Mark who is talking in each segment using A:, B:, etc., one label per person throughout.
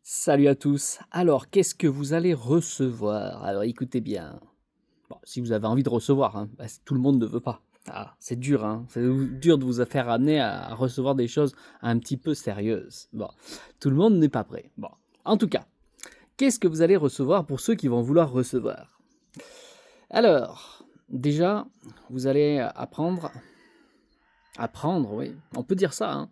A: Salut à tous. Alors, qu'est-ce que vous allez recevoir? Alors, écoutez bien. Bon, si vous avez envie de recevoir, hein, tout le monde ne veut pas. Ah, c'est dur, hein. C'est dur de vous faire amener à recevoir des choses un petit peu sérieuses. Bon, tout le monde n'est pas prêt. Bon, en tout cas, qu'est-ce que vous allez recevoir pour ceux qui vont vouloir recevoir? Alors, déjà, vous allez apprendre, oui, on peut dire ça, hein.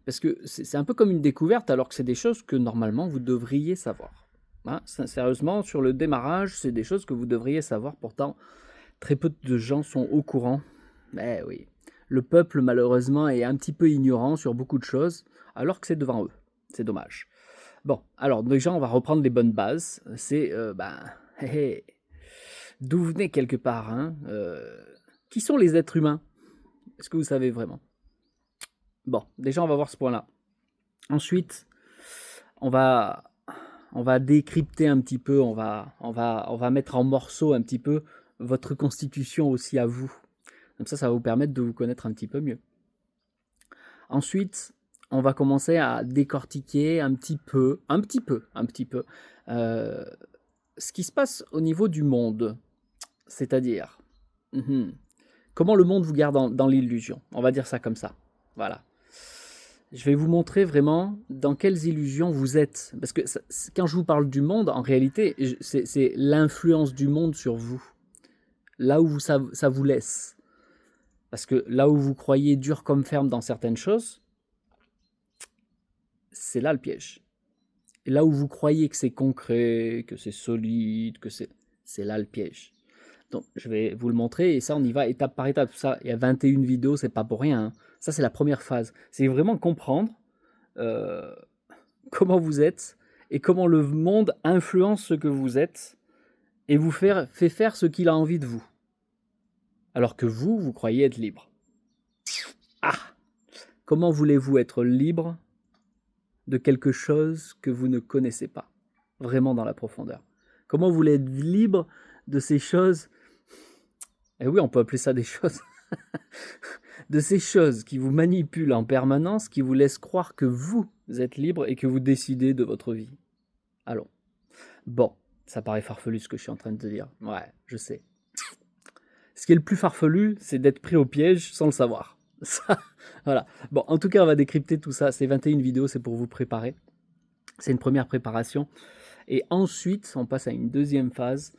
A: Parce que c'est un peu comme une découverte, alors que c'est des choses que normalement vous devriez savoir. Hein, sérieusement, sur le démarrage, c'est des choses que vous devriez savoir. Pourtant, très peu de gens sont au courant. Mais oui, le peuple malheureusement est un petit peu ignorant sur beaucoup de choses, alors que c'est devant eux. C'est dommage. Bon, alors déjà, on va reprendre les bonnes bases. C'est, hé, hé, d'où venez quelque part, hein, qui sont les êtres humains? Est-ce que vous savez vraiment? Bon, déjà, on va voir ce point-là. Ensuite, on va on va décrypter un petit peu, on va mettre en morceaux un petit peu votre constitution aussi à vous. Comme ça va vous permettre de vous connaître un petit peu mieux. Ensuite, on va commencer à décortiquer un petit peu, euh, ce qui se passe au niveau du monde. C'est-à-dire, comment le monde vous garde dans l'illusion. On va dire ça comme ça. Voilà. Je vais vous montrer vraiment dans quelles illusions vous êtes. Parce que quand je vous parle du monde, en réalité, c'est l'influence du monde sur vous. Là où ça vous laisse. Parce que là où vous croyez dur comme ferme dans certaines choses, c'est là le piège. Et là où vous croyez que c'est concret, que c'est solide, c'est là le piège. Donc, je vais vous le montrer et ça, on y va étape par étape. Ça, il y a 21 vidéos, c'est pas pour rien, hein. Ça, c'est la première phase. C'est vraiment comprendre euh, comment vous êtes et comment le monde influence ce que vous êtes et vous fait faire ce qu'il a envie de vous. Alors que vous croyez être libre. Ah! Comment voulez-vous être libre de quelque chose que vous ne connaissez pas, vraiment dans la profondeur? Comment voulez être libre de ces choses, et oui, on peut appeler ça des choses, de ces choses qui vous manipulent en permanence, qui vous laissent croire que vous êtes libre et que vous décidez de votre vie. Allons. Bon, ça paraît farfelu ce que je suis en train de te dire. Ouais, je sais. Ce qui est le plus farfelu, c'est d'être pris au piège sans le savoir. Ça, voilà. Bon, en tout cas, on va décrypter tout ça. Ces 21 vidéos, c'est pour vous préparer. C'est une première préparation. Et ensuite, on passe à une deuxième phase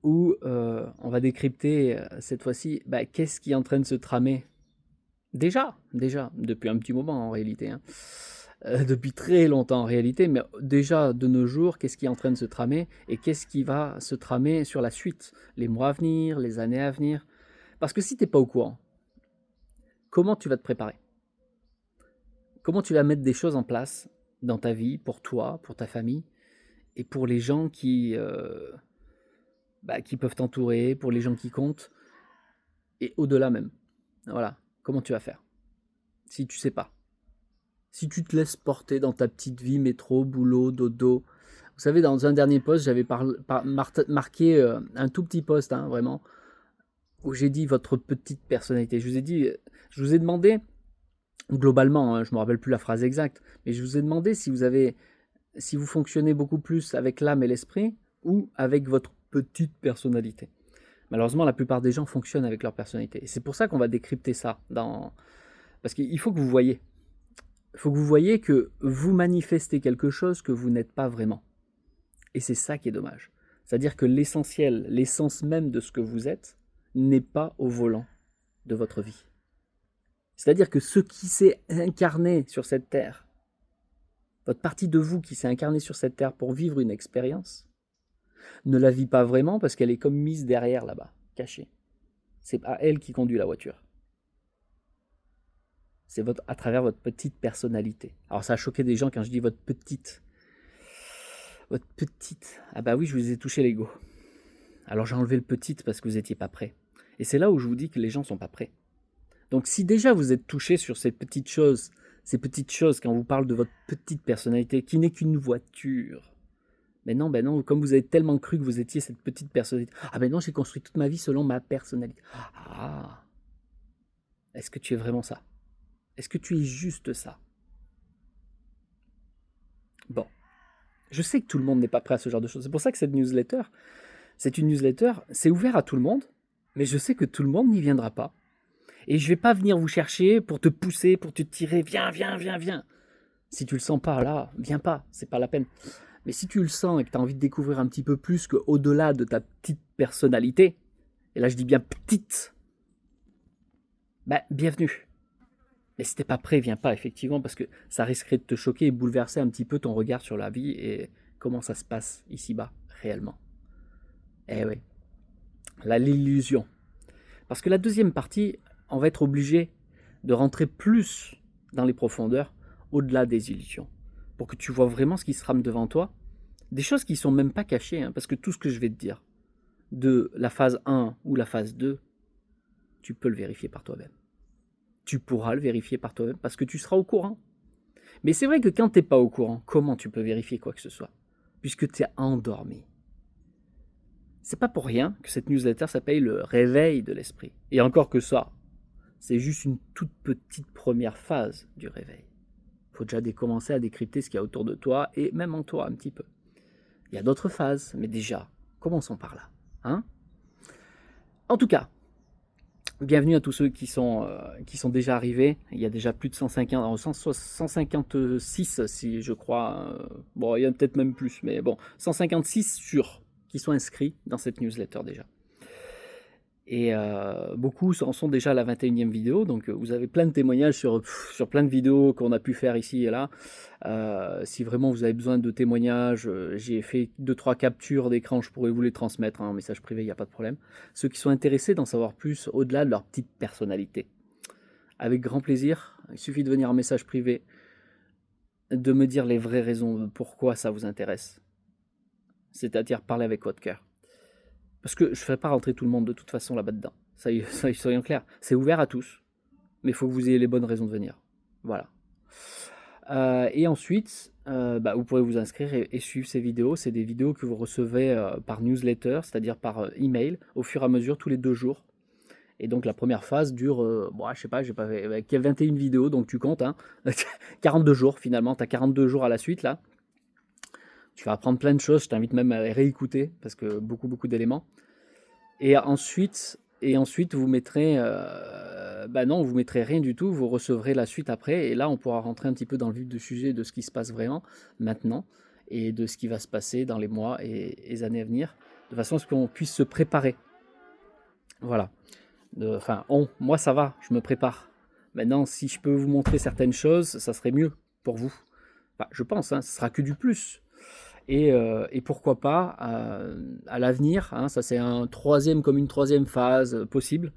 A: où on va décrypter cette fois-ci qu'est-ce qui est en train de se tramer. Déjà, depuis un petit moment en réalité. Hein. Depuis très longtemps en réalité, mais déjà de nos jours, qu'est-ce qui est en train de se tramer et qu'est-ce qui va se tramer sur la suite, les mois à venir, les années à venir. Parce que si tu n'es pas au courant, comment tu vas te préparer? Comment tu vas mettre des choses en place dans ta vie, pour toi, pour ta famille, et pour les gens qui peuvent t'entourer, pour les gens qui comptent, et au-delà même. Voilà, comment tu vas faire? Si tu sais pas. Si tu te laisses porter dans ta petite vie, métro, boulot, dodo. Vous savez, dans un dernier post, j'avais marqué un tout petit post, hein, vraiment, où j'ai dit votre petite personnalité. Je vous ai demandé, globalement, hein, je ne me rappelle plus la phrase exacte, mais je vous ai demandé si vous fonctionnez beaucoup plus avec l'âme et l'esprit ou avec votre petite personnalité. Malheureusement, la plupart des gens fonctionnent avec leur personnalité. Et c'est pour ça qu'on va décrypter ça. Parce qu'il faut que vous voyez. Il faut que vous voyez que vous manifestez quelque chose que vous n'êtes pas vraiment. Et c'est ça qui est dommage. C'est-à-dire que l'essentiel, l'essence même de ce que vous êtes, n'est pas au volant de votre vie. C'est-à-dire que ce qui s'est incarné sur cette terre, votre partie de vous qui s'est incarnée sur cette terre pour vivre une expérience, ne la vit pas vraiment parce qu'elle est comme mise derrière là-bas, cachée. C'est pas elle qui conduit la voiture. C'est à travers votre petite personnalité. Alors ça a choqué des gens quand je dis votre petite. Votre petite. Ah bah oui, je vous ai touché l'ego. Alors j'ai enlevé le petite parce que vous n'étiez pas prêt. Et c'est là où je vous dis que les gens sont pas prêts. Donc si déjà vous êtes touché sur ces petites choses quand on vous parle de votre petite personnalité, qui n'est qu'une voiture. Mais non, ben non, comme vous avez tellement cru que vous étiez cette petite personnalité. Ah ben non, j'ai construit toute ma vie selon ma personnalité. Ah, est-ce que tu es vraiment ça? Est-ce que tu es juste ça? Bon, Je sais que tout le monde n'est pas prêt à ce genre de choses. C'est pour ça que cette newsletter, c'est une newsletter, c'est ouvert à tout le monde, mais je sais que tout le monde n'y viendra pas. Et je vais pas venir vous chercher pour te pousser, pour te tirer, viens, viens, viens, viens. Si tu le sens pas là, viens pas, c'est pas la peine. Mais si tu le sens et que tu as envie de découvrir un petit peu plus qu'au-delà de ta petite personnalité, et là je dis bien petite, ben bienvenue. Mais si t'es pas prêt, viens pas, effectivement, parce que ça risquerait de te choquer et bouleverser un petit peu ton regard sur la vie et comment ça se passe ici-bas, réellement. Eh oui, l'illusion. Parce que la deuxième partie, on va être obligé de rentrer plus dans les profondeurs, au-delà des illusions, pour que tu vois vraiment ce qui se rame devant toi, des choses qui sont même pas cachées, hein, parce que tout ce que je vais te dire, de la phase 1 ou la phase 2, tu peux le vérifier par toi-même. Tu pourras le vérifier par toi-même parce que tu seras au courant. Mais c'est vrai que quand tu n'es pas au courant, comment tu peux vérifier quoi que ce soit? Puisque tu es endormi. C'est pas pour rien que cette newsletter s'appelle le réveil de l'esprit. Et encore que ça, c'est juste une toute petite première phase du réveil. Il faut déjà commencer à décrypter ce qu'il y a autour de toi et même en toi un petit peu. Il y a d'autres phases, mais déjà, commençons par là. Hein? En tout cas, bienvenue à tous ceux qui sont déjà arrivés. Il y a déjà plus de 156, si je crois. Bon, il y en a peut-être même plus, mais bon, 156 sûrs qui sont inscrits dans cette newsletter déjà. Et beaucoup en sont déjà à la 21e vidéo, donc vous avez plein de témoignages sur plein de vidéos qu'on a pu faire ici et là. Si vraiment vous avez besoin de témoignages, j'ai fait 2-3 captures d'écran, je pourrais vous les transmettre en message privé, il n'y a pas de problème. Ceux qui sont intéressés d'en savoir plus au-delà de leur petite personnalité. Avec grand plaisir, il suffit de venir en message privé, de me dire les vraies raisons de pourquoi ça vous intéresse. C'est-à-dire parler avec votre cœur. Parce que je ne ferai pas rentrer tout le monde de toute façon là-bas dedans. Ça soyons clairs. C'est ouvert à tous. Mais il faut que vous ayez les bonnes raisons de venir. Voilà. Et ensuite, vous pourrez vous inscrire et suivre ces vidéos. C'est des vidéos que vous recevez par newsletter, c'est-à-dire par email, au fur et à mesure, tous les 2 jours. Et donc la première phase dure, je sais pas, j'ai pas fait, il y a 21 vidéos, donc tu comptes, hein, 42 jours finalement, tu as 42 jours à la suite là. Tu vas apprendre plein de choses, je t'invite même à réécouter, parce que beaucoup d'éléments. Et ensuite vous mettrez, non, vous mettrez rien du tout, vous recevrez la suite après, et là on pourra rentrer un petit peu dans le vif du sujet de ce qui se passe vraiment maintenant, et de ce qui va se passer dans les mois et les années à venir, de façon à ce qu'on puisse se préparer. Voilà. Moi ça va, je me prépare. Maintenant, si je peux vous montrer certaines choses, ça serait mieux pour vous. Enfin, je pense, hein, ce sera que du plus. Et pourquoi pas, à l'avenir, hein, ça c'est une troisième phase possible,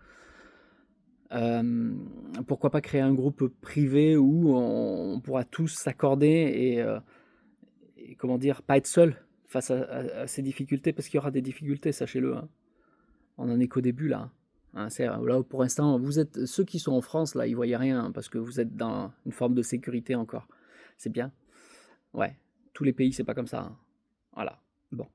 A: pourquoi pas créer un groupe privé où on pourra tous s'accorder et comment dire, pas être seul face à ces difficultés, parce qu'il y aura des difficultés, sachez-le. Hein. On en est qu'au début là. Hein, là pour l'instant, vous êtes ceux qui sont en France là, ils voient rien parce que vous êtes dans une forme de sécurité encore. C'est bien. Ouais, tous les pays c'est pas comme ça. Hein. Voilà. Bon.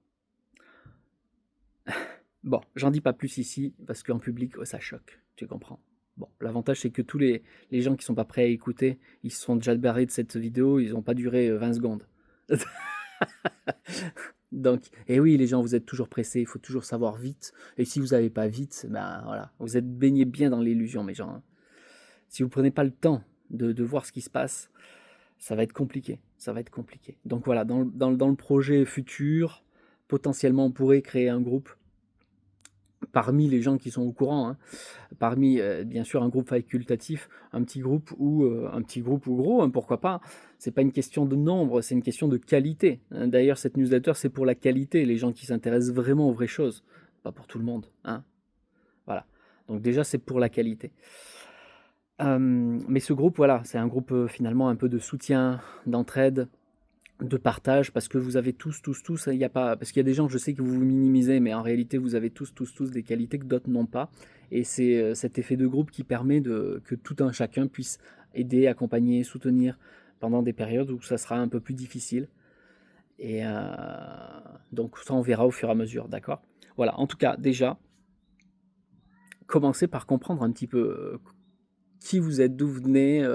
A: Bon, j'en dis pas plus ici, parce qu'en public, ça choque, tu comprends. Bon, l'avantage, c'est que tous les gens qui sont pas prêts à écouter, ils se sont déjà barrés de cette vidéo, ils n'ont pas duré 20 secondes. Donc, et oui, les gens, vous êtes toujours pressés, il faut toujours savoir vite. Et si vous n'avez pas vite, ben voilà, vous êtes baignés bien dans l'illusion, mes gens. Hein. Si vous prenez pas le temps de voir ce qui se passe, ça va être compliqué. Ça va être compliqué. Donc voilà, dans le projet futur, potentiellement, on pourrait créer un groupe parmi les gens qui sont au courant, hein, parmi bien sûr un groupe facultatif, un petit groupe ou gros, hein, pourquoi pas. C'est pas une question de nombre, c'est une question de qualité. Hein. D'ailleurs, cette newsletter, c'est pour la qualité, les gens qui s'intéressent vraiment aux vraies choses, pas pour tout le monde. Hein. Voilà. Donc déjà, c'est pour la qualité. Mais ce groupe, voilà, c'est un groupe finalement un peu de soutien, d'entraide, de partage, parce que vous avez tous, il y a pas, parce qu'il y a des gens, je sais que vous vous minimisez, mais en réalité, vous avez tous des qualités que d'autres n'ont pas, et c'est cet effet de groupe qui permet que tout un chacun puisse aider, accompagner, soutenir pendant des périodes où ça sera un peu plus difficile, et donc ça on verra au fur et à mesure, d'accord? Voilà, en tout cas, déjà, commencez par comprendre un petit peu qui vous êtes, d'où vous venez,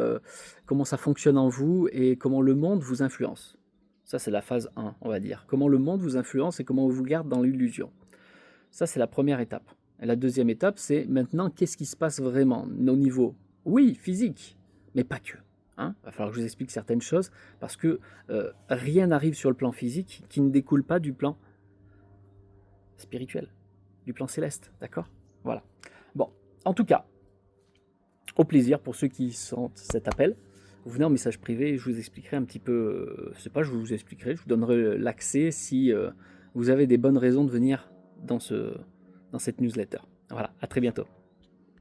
A: comment ça fonctionne en vous, et comment le monde vous influence. Ça, c'est la phase 1, on va dire. Comment le monde vous influence et comment on vous garde dans l'illusion. Ça, c'est la première étape. Et la deuxième étape, c'est maintenant, qu'est-ce qui se passe vraiment au niveau, oui, physique, mais pas que. Il va falloir que je vous explique certaines choses, parce que rien n'arrive sur le plan physique qui ne découle pas du plan spirituel, du plan céleste, d'accord? Voilà. Bon, en tout cas, au plaisir pour ceux qui sentent cet appel. Vous venez en message privé et je vous expliquerai un petit peu, je sais pas, je vous expliquerai, je vous donnerai l'accès si vous avez des bonnes raisons de venir dans cette newsletter. Voilà, à très bientôt.